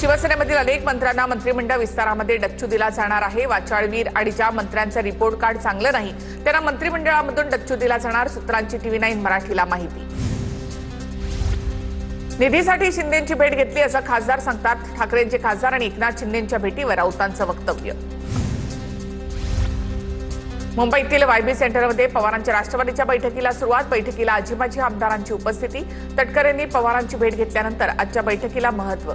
शिवसेनेमधील अनेक मंत्र्यांना मंत्रिमंडळ विस्तारामध्ये डच्चू दिला जाणार आहे। वाचाळवीर आणि ज्या मंत्र्यांचं रिपोर्ट कार्ड चांगलं नाही त्यांना मंत्रिमंडळामधून डच्चू दिला जाणार, सूत्रांची TV9 मराठीला माहिती। निधीसाठी शिंदेंची भेट घेतली असं खासदार सांगतात। ठाकरेंचे खासदार आणि एकनाथ शिंदेंच्या भेटीवर राऊतांचं वक्तव्य। मुंबईतील वायबी सेंटरमध्ये पवारांच्या राष्ट्रवादीच्या बैठकीला सुरुवात। बैठकीला आजी-माजी आमदारांची उपस्थिती। तटकरेंनी पवारांची भेट घेतल्यानंतर आजच्या बैठकीला महत्त्व।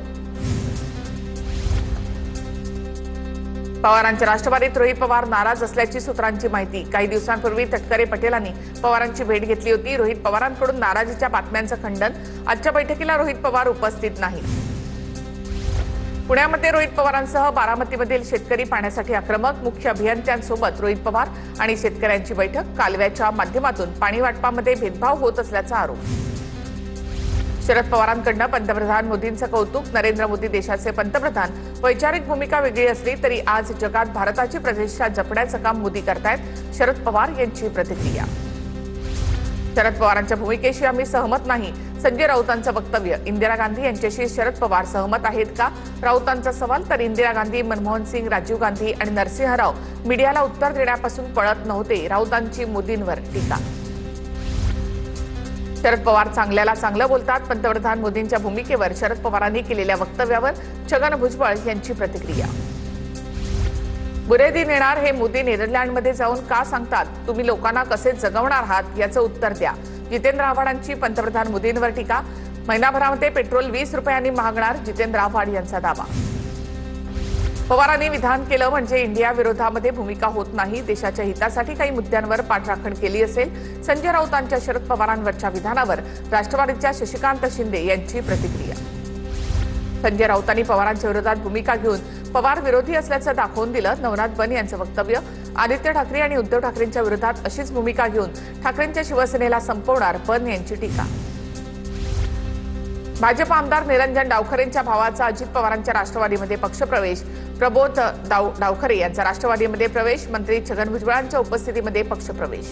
पवारांच्या राष्ट्रवादीत रोहित पवार नाराज असल्याची सूत्रांची माहिती। काही दिवसांपूर्वी तटकरे पटेलांनी पवारांची भेट घेतली होती। रोहित पवारांकडून नाराजीच्या बातम्यांचं खंडन। आजच्या बैठकीला रोहित पवार उपस्थित नाही। पुण्यामध्ये रोहित पवारांसह बारामतीमधील शेतकरी पाण्यासाठी आक्रमक। मुख्य अभियंत्यांसोबत रोहित पवार आणि शेतकऱ्यांची बैठक। कालव्याच्या माध्यमातून पाणी वाटपामध्ये भेदभाव होत असल्याचा आरोप। शरद पवारांकडून पंतप्रधान मोदींचं कौतुक। नरेंद्र मोदी देशाचे पंतप्रधान। वैचारिक भूमिका वेगळी असली तरी आज जगात भारताची प्रतिष्ठा जपण्याचं काम मोदी करतायत। शरद पवार यांची प्रतिक्रिया। शरद पवारांच्या भूमिकेशी आम्ही सहमत नाही, संजय राऊतांचं वक्तव्य। इंदिरा गांधी यांच्याशी शरद पवार सहमत आहेत का, राऊतांचा सवाल। तर इंदिरा गांधी, मनमोहन सिंग, राजीव गांधी आणि नरसिंह राव मीडियाला उत्तर देण्यापासून पळत नव्हते, राऊतांची मोदींवर टीका। शरद पवार चांगल्याला चांगलं बोलतात। पंतप्रधान मोदींच्या भूमिकेवर शरद पवारांनी केलेल्या वक्तव्यावर छगन भुजबळ यांची प्रतिक्रिया। बुरे दिन येणार हे मोदी नेदरलँडमध्ये जाऊन का सांगतात, तुम्ही लोकांना कसे जगवणार आहात याचं उत्तर द्या। जितेंद्र आव्हाडांची पंतप्रधान मोदींवर टीका। महिनाभरामध्ये पेट्रोल 20 रुपयांनी महागणार, जितेंद्र आव्हाड यांचा दावा। पवारांनी विधान केलं म्हणजे इंडिया विरोधामध्ये भूमिका होत नाही, देशाच्या हितासाठी काही मुद्द्यांवर पाठराखण केली असेल। संजय राऊतांच्या शरद पवारांवरच्या विधानावर राष्ट्रवादीच्या शशिकांत शिंदे यांची प्रतिक्रिया। संजय राऊतांनी पवारांच्या विरोधात भूमिका घेऊन पवार विरोधी असल्याचं दाखवून दिलं। नवनाथ बन यांचं वक्तव्य। आदित्य ठाकरे आणि उद्धव ठाकरेंच्या विरोधात अशीच भूमिका घेऊन ठाकरेंच्या शिवसेनेला संपवणार, बन यांची टीका। भाजप आमदार निरंजन डावखरेंच्या भावाचा अजित पवारांच्या राष्ट्रवादीमध्ये पक्षप्रवेश। प्रबोध डावखरे यांचा राष्ट्रवादीमध्ये प्रवेश। मंत्री छगन भुजबळांच्या उपस्थितीमध्ये पक्षप्रवेश।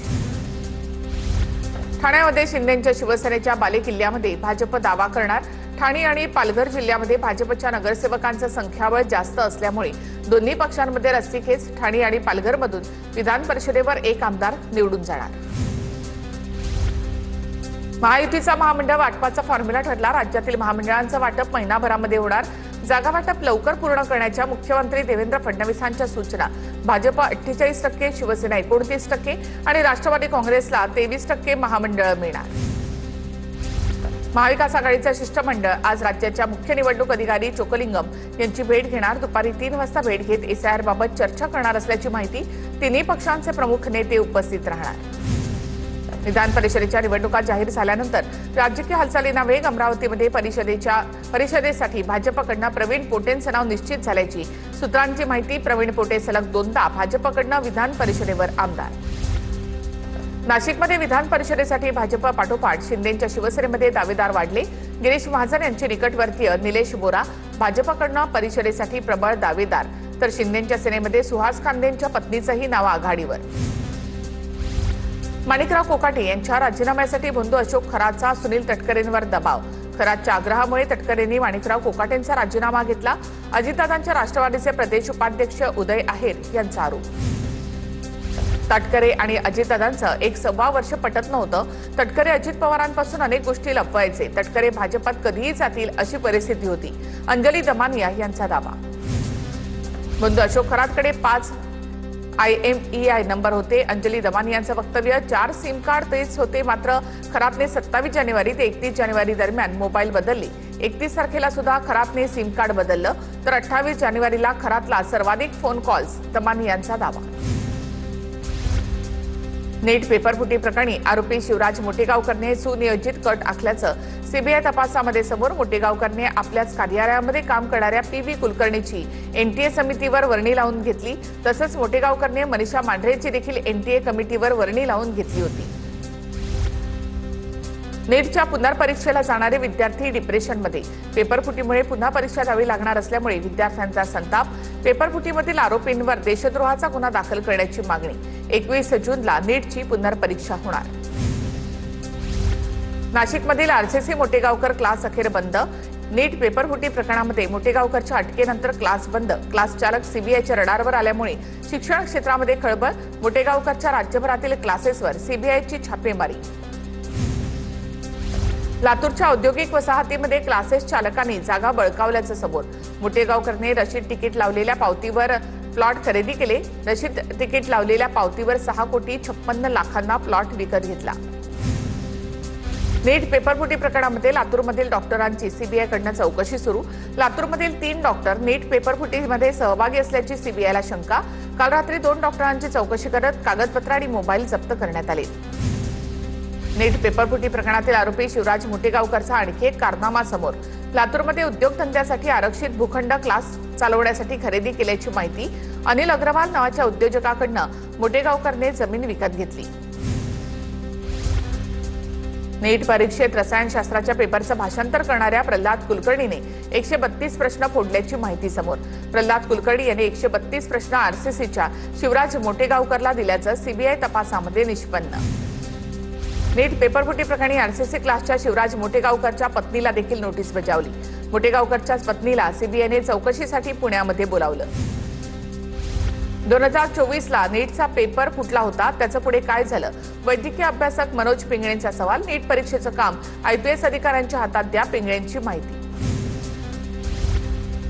ठाण्यामध्ये शिंदेंच्या शिवसेनेच्या बालेकिल्ल्यामध्ये भाजप दावा करणार। ठाणे आणि पालघर जिल्ह्यामध्ये भाजपच्या नगरसेवकांचं संख्याबळ जास्त असल्यामुळे दोन्ही पक्षांमध्ये रस्सीखेच। ठाणे आणि पालघरमधून विधान परिषदेवर एक आमदार निवडून जाणार। महायुतीचा महामंडळ वाटपाचा फॉर्म्युला ठरला। राज्यातील महामंडळांचं वाटप महिनाभरामध्ये होणार। जागा वाटप लवकर पूर्ण करण्याच्या मुख्यमंत्री देवेंद्र फडणवीसांच्या सूचना। भाजप 48%, शिवसेना 29% आणि राष्ट्रवादी काँग्रेसला 23% महामंडळ मिळणार। महाविकास आघाडीचं शिष्टमंडळ आज राज्याच्या मुख्य निवडणूक अधिकारी चोकलिंगम यांची भेट घेणार। दुपारी 3 वाजता भेट घेत SIR बाबत चर्चा करणार असल्याची माहिती। तिन्ही पक्षांचे प्रमुख नेते उपस्थित राहणार। विधान परिषदेच्या निवडणुका जाहीर झाल्यानंतर राजकीय हालचालींना वेग। अमरावतीमध्ये परिषदेसाठी भाजपकडून प्रवीण पोटेंचं नाव निश्चित झाल्याची सूत्रांची माहिती। प्रवीण पोटे सलग 2दा भाजपकडून विधान परिषदेवर आमदार। नाशिकमध्ये विधान परिषदेसाठी भाजप पाठोपाठ शिंदेंच्या शिवसेनेमध्ये दावेदार वाढले। गिरीश महाजन यांचे निकटवर्तीय निलेश बोरा भाजपकडून परिषदेसाठी प्रबळ दावेदार, तर शिंदेंच्या सेनेमध्ये सुहास कांदेंच्या पत्नीचंही नाव आघाडीवर। माणिकराव कोकाटे यांच्या राजीनाम्यासाठी बंधू अशोक खरातचा सुनील तटकरेंवर दबाव। खरातच्या आग्रहामुळे तटकरेंनी माणिकराव कोकाटेंचा राजीनामा घेतला। अजितदादांच्या राष्ट्रवादीचे प्रदेश उपाध्यक्ष उदय आहेर यांचा आरोप। तटकरे आणि अजितदादांचं 1.25 वर्ष पटत नव्हतं। तटकरे अजित पवारांपासून अनेक गोष्टी लपवायचे। तटकरे भाजपात कधीही जातील अशी परिस्थिती होती, अंजली दमानिया यांचा दावा। बंधू अशोक खरातकडे 5 IMEI नंबर होते। अंजली दमानियांचं वक्तव्य। 4 सिम कार्ड तेच होते, मात्र खरातने 27 जानेवारी ते 31 जानेवारी दरम्यान मोबाईल बदलले। 31 तारखेला सुद्धा खरातने सिम कार्ड बदललं, तर 28 जानेवारीला खरातला सर्वाधिक फोन कॉल्स, दमानियांचा दावा। नीट पेपरफुटी प्रकरणी आरोपी शिवराज मोटेगावकरने सुनियोजित कट आखल्याचं सीबीआय तपासामध्ये समोर। मोटेगावकरने आपल्याच कार्यालयामध्ये काम करणाऱ्या PV कुलकर्णीची NTA समितीवर वर्णी लावून घेतली। तसंच मोटेगावकरने मनीषा मांढरेची देखील NTA कमिटीवर वर्णी लावून घेतली होती। नीटच्या पुनर्परीक्षेला जाणारे विद्यार्थी डिप्रेशनमध्ये। पेपरफुटीमुळे पुन्हा परीक्षा द्यावी लागणार असल्यामुळे विद्यार्थ्यांचा संताप। पेपरफुटीमधील आरोपींवर देशद्रोहाचा गुन्हा दाखल करण्याची मागणी। 21 जूनला नीटची पुनर्परीक्षा होणार। नाशिकमधील RCC मोटेगावकर क्लास अखेर बंद। नीट पेपरफुटी प्रकरणामध्ये मोटेगावकरच्या अटकेनंतर क्लास बंद, क्लास चालक सीबीआयच्या रडारवर आल्यामुळे शिक्षण क्षेत्रामध्ये खळबळ, मोटेगावकरच्या राज्यभरातील क्लासेसवर सीबीआयची छापेमारी. लातूरच्या औद्योगिक वसाहतीमध्ये क्लासेस चालकांनी जागा बळकावल्याचं समोर. मोटेगावकरने रशीद तिकीट लावलेल्या पावतीवर प्लॉट खरेदी केले. रशीद तिकीट लावलेल्या पावतीवर 6,56,00,000 प्लॉट विकत घेतला. नीट पेपरफुटी प्रकरणामध्ये लातूरमधील डॉक्टरांची सीबीआयकडनं चौकशी सुरू. लातूरमधील 3 डॉक्टर नीट पेपरफुटीमध्ये सहभागी असल्याची सीबीआयला शंका. काल रात्री 2 डॉक्टरांची चौकशी करत कागदपत्र आणि मोबाईल जप्त करण्यात आले. नीट पेपरफुटी प्रकरणातील आरोपी शिवराज मोटेगावकरचा आणखी एक कारनामा समोर. लातूरमध्ये उद्योगधंद्यासाठी आरक्षित भूखंड क्लास चालवण्यासाठी खरेदी केल्याची माहिती. अनिल अग्रवाल नावाच्या उद्योजकाकडनं मोटेगावकरने जमीन विकत घेतली. नीट परीक्षेत रसायनशास्त्राच्या पेपरचं भाषांतर करणाऱ्या प्रल्हाद कुलकर्णीने 132 प्रश्न फोडल्याची माहिती समोर. प्रल्हाद कुलकर्णी यांनी 132 प्रश्न आरसीसीच्या शिवराज मोटेगावकरला दिल्याचं सीबीआय तपासामध्ये निष्पन्न. नीट पेपरफुटी प्रकरणी आरसीसी क्लासच्या शिवराज मोटेगावकरच्या पत्नीला देखील नोटीस बजावली. मोटेगावकरच्या पत्नीला सीबीआयने चौकशीसाठी पुण्यामध्ये बोलावलं. 2024ला नीटचा पेपर फुटला होता, त्याचं पुढे काय झालं? वैद्यकीय अभ्यासक मनोज पिंगळेंचा सवाल. नीट परीक्षेचं काम आयपीएस अधिकाऱ्यांच्या हातात द्या, पिंगळेंची माहिती.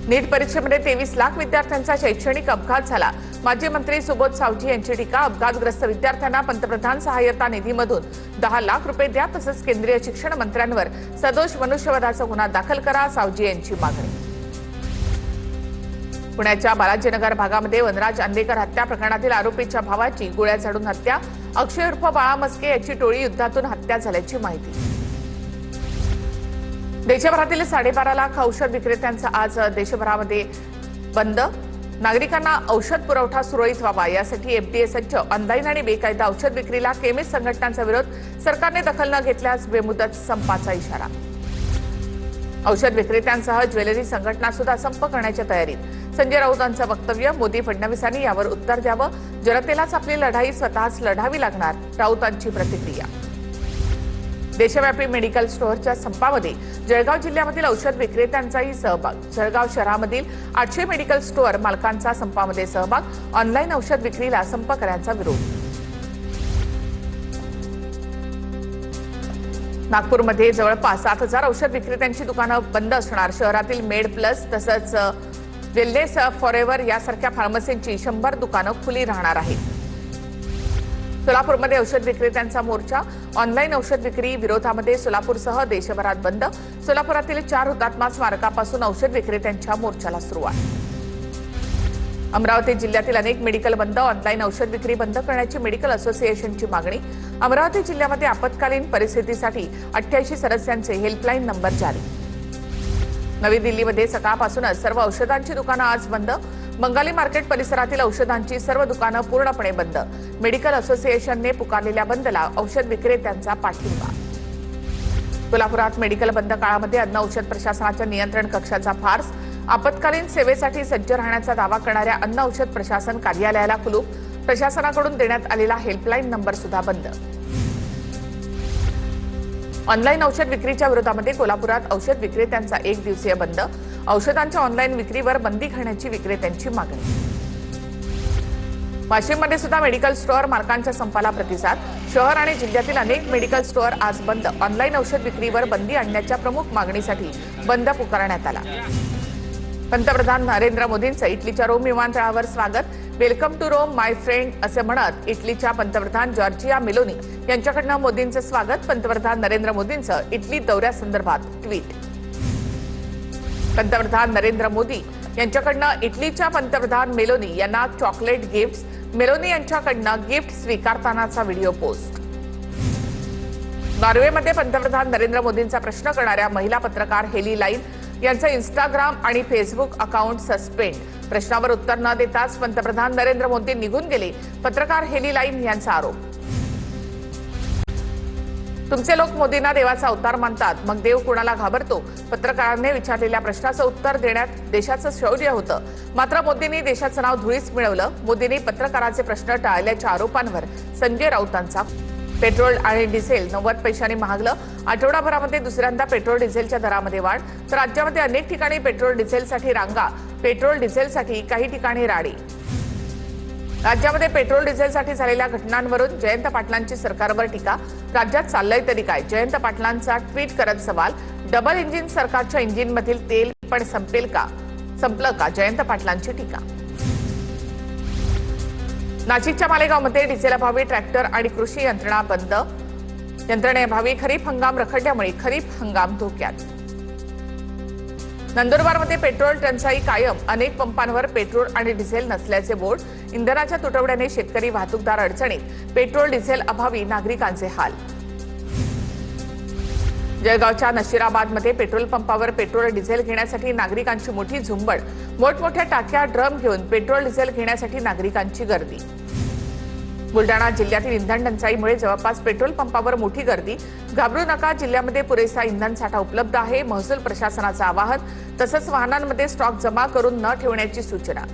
नीट परीक्षेमध्ये 23 लाख विद्यार्थ्यांचा शैक्षणिक अपघात झाला. माजी मंत्री सुबोध सावजी यांची टीका. अपघातग्रस्त विद्यार्थ्यांना पंतप्रधान सहाय्यता निधीमधून 10 लाख रुपये द्या, तसंच केंद्रीय शिक्षण मंत्र्यांवर सदोष मनुष्यवधाचा गुन्हा दाखल करा, सावजी यांची मागणी. पुण्याच्या बालाजीनगर भागामध्ये वनराज अंदेकर हत्या प्रकरणातील आरोपीच्या भावाची गोळ्या झाडून हत्या. अक्षय उर्फ बाळा मस्के याची टोळी युद्धातून हत्या झाल्याची माहिती. देशभरातील 12.5 लाख औषध विक्रेत्यांचा आज देशभरामध्ये बंद. नागरिकांना औषध पुरवठा सुरळीत व्हावा यासाठी एफडीए सज्ज. ऑनलाईन आणि बेकायदा औषध विक्रीला केमिस्ट संघटनांचा विरोध. सरकारने दखल न घेतल्यास बेमुदत संपाचा इशारा. औषध विक्रेत्यांसह ज्वेलरी संघटना सुद्धा संप करण्याच्या तयारीत. संजय राऊतांचं वक्तव्य. मोदी फडणवीसांनी यावर उत्तर द्यावं. जनतेलाच आपली लढाई स्वतःच लढावी लागणार, राऊतांची प्रतिक्रिया. देशव्यापी मेडिकल स्टोअरच्या संपामध्ये जळगाव जिल्ह्यामधील औषध विक्रेत्यांचाही सहभाग. जळगाव शहरामधील 800 मेडिकल स्टोअर मालकांचा संपामध्ये सहभाग. ऑनलाईन औषध विक्रीला संप करण्याचा विरोध. नागपूरमध्ये जवळपास 7,000 औषध विक्रेत्यांची दुकानं बंद असणार. शहरातील मेड प्लस तसंच वेलनेस फॉरेव्हर यासारख्या फार्मसींची 100 दुकानं खुली राहणार आहेत. सोलापूरमध्ये औषध विक्रेत्यांचा मोर्चा. ऑनलाईन औषध विक्री विरोधामध्ये सोलापूरसह देशभरात बंद. सोलापुरातील 4 हुतात्मा स्मारकापासून औषध विक्रेत्यांच्या मोर्चाला सुरुवात. अमरावती जिल्ह्यातील अनेक मेडिकल बंद. ऑनलाईन औषध विक्री बंद करण्याची मेडिकल असोसिएशनची मागणी. अमरावती जिल्ह्यामध्ये आपत्कालीन परिस्थितीसाठी 88 सदस्यांचे हेल्पलाईन नंबर जारी. नवी दिल्लीमध्ये सकाळपासूनच सर्व औषधांची दुकानं आज बंद. बंगाली मार्केट परिसरातील औषधांची सर्व दुकानं पूर्णपणे बंद. मेडिकल असोसिएशनने पुकारलेल्या बंदला औषध विक्रेत्यांचा पाठिंबा. कोल्हापुरात मेडिकल बंद काळामध्ये अन्न औषध प्रशासनाच्या नियंत्रण कक्षाचा फार्स. आपत्कालीन सेवेसाठी सज्ज राहण्याचा दावा करणाऱ्या अन्न औषध प्रशासन कार्यालयाला कुलूप. प्रशासनाकडून देण्यात आलेला हेल्पलाईन नंबर सुद्धा बंद. ऑनलाईन औषध विक्रीच्या विरोधामध्ये कोल्हापुरात औषध विक्रेत्यांचा 1 दिवसीय बंद. औषधांच्या ऑनलाईन विक्रीवर बंदी घालण्याची विक्रेत्यांची मागणी. वाशिममध्ये सुद्धा मेडिकल स्टोअर मालकांच्या संपाला प्रतिसाद. शहर आणि जिल्ह्यातील अनेक मेडिकल स्टोअर आज बंद. ऑनलाईन औषध विक्रीवर बंदी आणण्याच्या प्रमुख मागणीसाठी बंद पुकारण्यात आला. पंतप्रधान नरेंद्र मोदींचं इटलीच्या रोम विमानतळावर स्वागत. Welcome to Rome my friend असे म्हणत इटलीच्या पंतप्रधान जॉर्जिया मेलोनी यांच्याकडनं मोदींचं स्वागत. पंतप्रधान नरेंद्र मोदींचं इटली दौऱ्यासंदर्भात ट्विट. पंतप्रधान नरेंद्र मोदी यांच्याकडनं इटलीच्या पंतप्रधान मेलोनी यांना चॉकलेट गिफ्ट्स. मेलोनी यांच्याकडनं गिफ्ट स्वीकारतानाचा व्हिडिओ पोस्ट. नॉर्वेमध्ये पंतप्रधान नरेंद्र मोदींचा प्रश्न करणाऱ्या महिला पत्रकार हेली लाईन यांचं इंस्टाग्राम आणि फेसबुक अकाउंट सस्पेंड. प्रश्नावर उत्तर न देताच पंतप्रधान नरेंद्र मोदी निघून गेले. पत्रकार हेली लाईन यांचा आरोप. तुमचे लोक मोदींना देवाचा अवतार मानतात, मग देव कुणाला घाबरतो? पत्रकारांनी विचारलेल्या प्रश्नाचं उत्तर देण्यात देशाचं शौर्य होतं. मात्र मोदींनी देशाचं नाव धुळीस मिळवलं. मोदींनी पत्रकाराचे प्रश्न टाळल्याच्या आरोपांवर संजय राऊतांचा पेट्रोल आणि डिझेल 90 पैशांनी महागलं. आठवडाभरामध्ये दुसऱ्यांदा पेट्रोल डिझेलच्या दरामध्ये वाढ. तर राज्यामध्ये अनेक ठिकाणी पेट्रोल डिझेलसाठी रांगा, पेट्रोल डिझेलसाठी काही ठिकाणी राडी. राज्यामध्ये पेट्रोल डिझेलसाठी झालेल्या घटनांवरून जयंत पाटलांची सरकारवर टीका. राज्यात चाललंय तरी काय? जयंत पाटलांचा ट्विट करत सवाल. डबल इंजिन सरकारच्या इंजिनमधील तेल पण संपलं का? जयंत पाटलांची टीका. नाशिकच्या मालेगावमध्ये डिझेलअभावी ट्रॅक्टर आणि कृषी यंत्रणा बंद. यंत्रणेअभावी खरीप हंगाम रखडल्यामुळे खरीप हंगाम धोक्यात. नंदुरबारमध्ये पेट्रोल टंचाई कायम. अनेक पंपांवर पेट्रोल आणि डिझेल नसल्याचे बोर्ड. इंधनाच्या तुटवड्याने शेतकरी वाहतूकदार अडचणीत. पेट्रोल डिझेल अभावी नागरिकांचे हाल. जळगावच्या नशिराबादमध्ये पेट्रोल पंपावर पेट्रोल डिझेल घेण्यासाठी नागरिकांची मोठी झुंबड. मोठमोठ्या टाक्या ड्रम घेऊन पेट्रोल डिझेल घेण्यासाठी नागरिकांची गर्दी. बुलडाणा जिल्ह्यातील इंधन टंचाईमुळे जवळपास पेट्रोल पंपावर मोठी गर्दी. घाबरू नका, जिल्ह्यामध्ये पुरेसा इंधन साठा उपलब्ध आहे. महसूल प्रशासनाचं आवाहन. तसंच वाहनांमध्ये स्टॉक जमा करून न ठेवण्याची सूचना.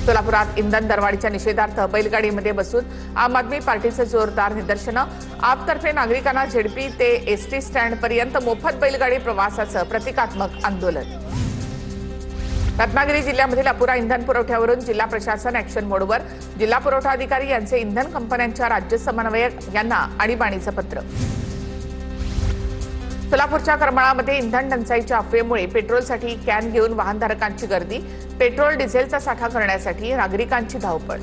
सोलापुरात इंधन दरवाढीच्या निषेधार्थ बैलगाडीमध्ये बसून आम आदमी पार्टीचं जोरदार निदर्शनं. आपतर्फे नागरिकांना झेडपी ते एसटी स्टँडपर्यंत मोफत बैलगाडी प्रवासाचं प्रतिकात्मक आंदोलन. रत्नागिरी जिल्ह्यामधील अपुरा इंधन पुरवठ्यावरून जिल्हा प्रशासन ॲक्शन मोडवर. जिल्हा पुरवठा अधिकारी यांचे इंधन कंपन्यांच्या राज्य समन्वयक यांना आणीबाणीचं पत्र. सोलापूरच्या करमाळामध्ये इंधन टंचाईच्या अफवेमुळे पेट्रोलसाठी कॅन घेऊन वाहनधारकांची गर्दी. पेट्रोल डिझेलचा साठा करण्यासाठी नागरिकांची धावपळ.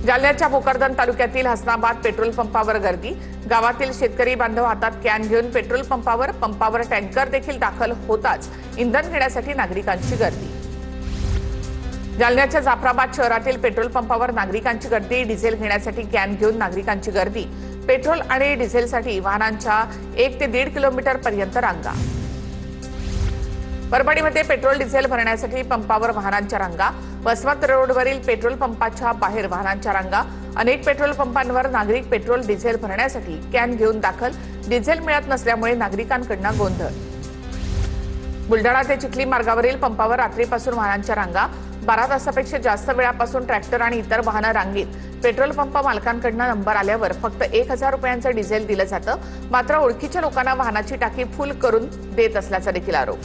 जालन्याच्या भोकरदन तालुक्यातील हसनाबाद पेट्रोल पंपावर गर्दी. गावातील शेतकरी बांधव हातात कॅन घेऊन पेट्रोल पंपावर टँकर देखील दाखल होताच इंधन घेण्यासाठी नागरिकांची गर्दी. जालन्याच्या जाफराबाद शहरातील पेट्रोल पंपावर नागरिकांची गर्दी. डिझेल घेण्यासाठी कॅन घेऊन नागरिकांची गर्दी. पेट्रोल आणि डिझेलसाठी वाहनांच्या 1 ते 1.5 किलोमीटर पर्यंत रांगा. परभणीमध्ये पेट्रोल डिझेल भरण्यासाठी पंपावर वाहनांच्या रांगा. वसमत रोडवरील पेट्रोल पंपाच्या बाहेर वाहनांच्या रांगा. अनेक पेट्रोल पंपांवर नागरिक पेट्रोल डिझेल भरण्यासाठी कॅन घेऊन दाखल. डिझेल मिळत नसल्यामुळे नागरिकांकडून गोंधळ. बुलडाणा ते चिखली मार्गावरील पंपावर रात्रीपासून वाहनांच्या रांगा. 12 तासापेक्षा जास्त वेळापासून ट्रॅक्टर आणि इतर वाहनं रांगीत. पेट्रोल पंप मालकांकडून नंबर आल्यावर फक्त 1000 रुपयांचं डिझेल दिलं जातं. मात्र ओळखीच्या लोकांना वाहनाची टाकी फुल करून देत असल्याचा देखील आरोप.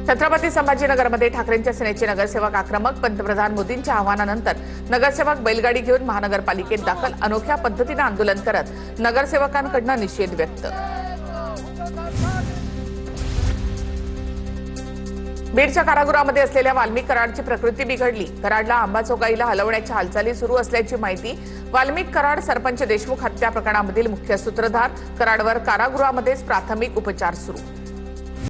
छत्रपती संभाजीनगरमध्ये ठाकरेंच्या सेनेचे नगरसेवक आक्रमक. पंतप्रधान मोदींच्या आवाहनानंतर नगरसेवक बैलगाडी घेऊन महानगरपालिकेत दाखल. अनोख्या पद्धतीनं आंदोलन करत नगरसेवकांकडून निषेध व्यक्त. बीडच्या कारागृहामध्ये असलेल्या वाल्मिक कराडची प्रकृती बिघडली. कराडला अंबाजोगाईला हलवण्याच्या हालचाली सुरू असल्याची माहिती. वाल्मिक कराड सरपंच देशमुख हत्या प्रकरणामधील मुख्य सूत्रधार. कराडवर कारागृहामध्येच प्राथमिक उपचार सुरू.